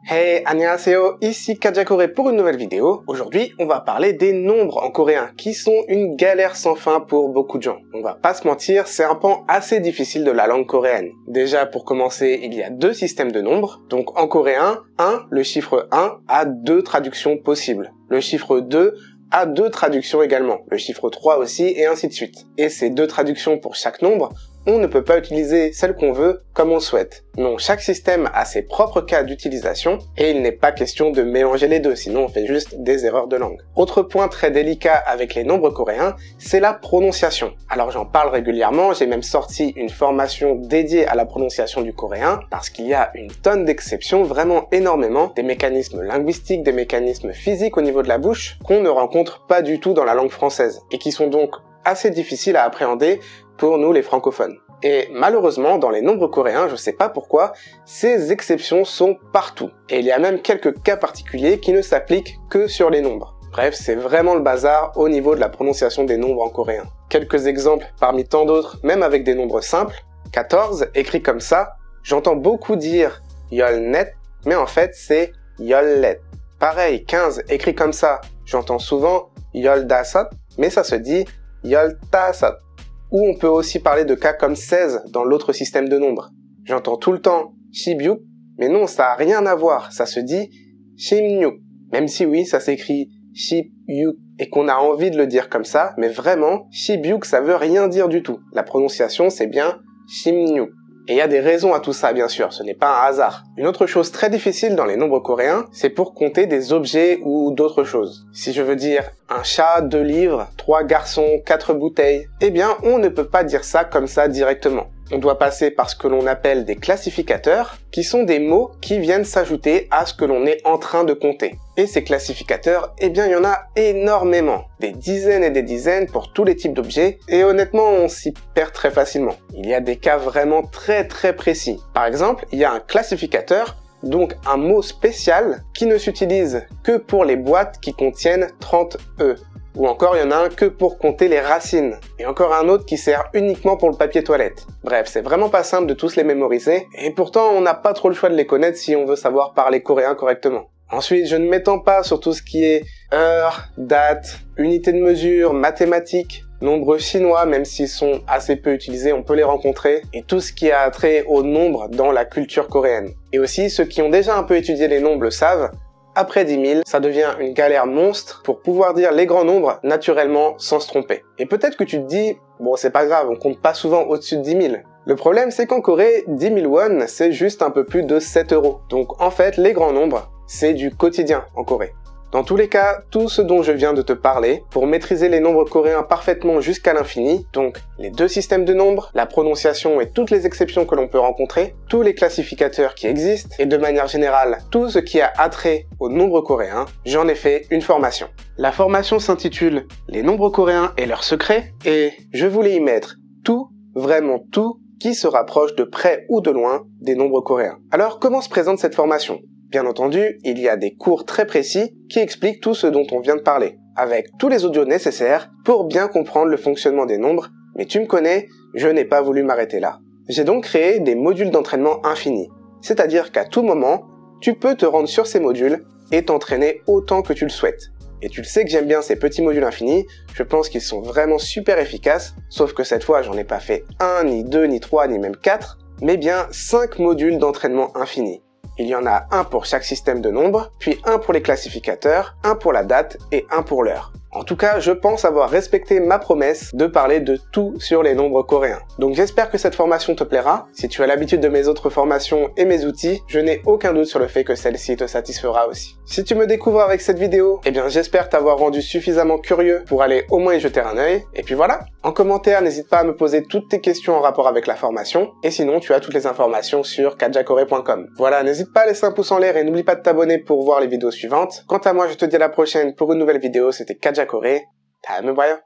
Hey, annyeonghaseyo, ici Kajakore pour une nouvelle vidéo. Aujourd'hui, on va parler des nombres en coréen, qui sont une galère sans fin pour beaucoup de gens. On va pas se mentir, c'est un pan assez difficile de la langue coréenne. Déjà, pour commencer, il y a deux systèmes de nombres. Donc en coréen, le chiffre 1 a deux traductions possibles. Le chiffre 2 a deux traductions également. Le chiffre 3 aussi, et ainsi de suite. Et ces deux traductions pour chaque nombre, on ne peut pas utiliser celle qu'on veut comme on souhaite. Non, chaque système a ses propres cas d'utilisation et il n'est pas question de mélanger les deux, sinon on fait juste des erreurs de langue. Autre point très délicat avec les nombres coréens, c'est la prononciation. Alors j'en parle régulièrement, j'ai même sorti une formation dédiée à la prononciation du coréen parce qu'il y a une tonne d'exceptions, vraiment énormément, des mécanismes linguistiques, des mécanismes physiques au niveau de la bouche qu'on ne rencontre pas du tout dans la langue française et qui sont donc assez difficiles à appréhender pour nous les francophones. Et malheureusement, dans les nombres coréens, je sais pas pourquoi, ces exceptions sont partout. Et il y a même quelques cas particuliers qui ne s'appliquent que sur les nombres. Bref, c'est vraiment le bazar au niveau de la prononciation des nombres en coréen. Quelques exemples parmi tant d'autres, même avec des nombres simples. 14, écrit comme ça, j'entends beaucoup dire yolnet, mais en fait c'est yollet. Pareil, 15, écrit comme ça, j'entends souvent yoldasot, mais ça se dit yoltasot. Ou on peut aussi parler de cas comme 16 dans l'autre système de nombres. J'entends tout le temps shibyuk, mais non, ça a rien à voir, ça se dit shimnyuk. Même si oui, ça s'écrit shibyuk et qu'on a envie de le dire comme ça, mais vraiment, shibyuk ça veut rien dire du tout. La prononciation c'est bien shimnyuk. Et il y a des raisons à tout ça, bien sûr, ce n'est pas un hasard. Une autre chose très difficile dans les nombres coréens, c'est pour compter des objets ou d'autres choses. Si je veux dire un chat, 2 livres, 3 garçons, 4 bouteilles, eh bien, on ne peut pas dire ça comme ça directement. On doit passer par ce que l'on appelle des classificateurs, qui sont des mots qui viennent s'ajouter à ce que l'on est en train de compter. Et ces classificateurs, eh bien, il y en a énormément. Des dizaines et des dizaines pour tous les types d'objets, et honnêtement, on s'y perd très facilement. Il y a des cas vraiment très précis. Par exemple, il y a un classificateur, donc un mot spécial qui ne s'utilise que pour les boîtes qui contiennent 30 E. Ou encore, il y en a un que pour compter les racines. Et encore un autre qui sert uniquement pour le papier toilette. Bref, c'est vraiment pas simple de tous les mémoriser. Et pourtant, on n'a pas trop le choix de les connaître si on veut savoir parler coréen correctement. Ensuite, je ne m'étends pas sur tout ce qui est heure, date, unité de mesure, mathématiques, nombres chinois, même s'ils sont assez peu utilisés, on peut les rencontrer, et tout ce qui a trait aux nombres dans la culture coréenne. Et aussi, ceux qui ont déjà un peu étudié les nombres le savent, après 10 000, ça devient une galère monstre pour pouvoir dire les grands nombres naturellement sans se tromper. Et peut-être que tu te dis, bon c'est pas grave, on compte pas souvent au-dessus de 10 000. Le problème c'est qu'en Corée, 10 000 won c'est juste un peu plus de 7 €. Donc en fait, les grands nombres, c'est du quotidien en Corée. Dans tous les cas, tout ce dont je viens de te parler, pour maîtriser les nombres coréens parfaitement jusqu'à l'infini, donc les deux systèmes de nombres, la prononciation et toutes les exceptions que l'on peut rencontrer, tous les classificateurs qui existent, et de manière générale, tout ce qui a attrait aux nombres coréens, j'en ai fait une formation. La formation s'intitule « Les nombres coréens et leurs secrets » et je voulais y mettre tout, vraiment tout, qui se rapproche de près ou de loin des nombres coréens. Alors comment se présente cette formation ? Bien entendu, il y a des cours très précis qui expliquent tout ce dont on vient de parler, avec tous les audios nécessaires pour bien comprendre le fonctionnement des nombres, mais tu me connais, je n'ai pas voulu m'arrêter là. J'ai donc créé des modules d'entraînement infinis, c'est-à-dire qu'à tout moment, tu peux te rendre sur ces modules et t'entraîner autant que tu le souhaites. Et tu le sais que j'aime bien ces petits modules infinis, je pense qu'ils sont vraiment super efficaces, sauf que cette fois j'en ai pas fait 1, ni 2, ni 3, ni même 4, mais bien 5 modules d'entraînement infinis. Il y en a un pour chaque système de nombres, puis un pour les classificateurs, un pour la date et un pour l'heure. En tout cas, je pense avoir respecté ma promesse de parler de tout sur les nombres coréens. Donc j'espère que cette formation te plaira. Si tu as l'habitude de mes autres formations et mes outils, je n'ai aucun doute sur le fait que celle-ci te satisfera aussi. Si tu me découvres avec cette vidéo, eh bien j'espère t'avoir rendu suffisamment curieux pour aller au moins y jeter un œil. Et puis voilà, en commentaire, n'hésite pas à me poser toutes tes questions en rapport avec la formation. Et sinon, tu as toutes les informations sur kajakore.com. Voilà, n'hésite pas à laisser un pouce en l'air et n'oublie pas de t'abonner pour voir les vidéos suivantes. Quant à moi, je te dis à la prochaine pour une nouvelle vidéo. C'était Kajakore. 다음에 봐요.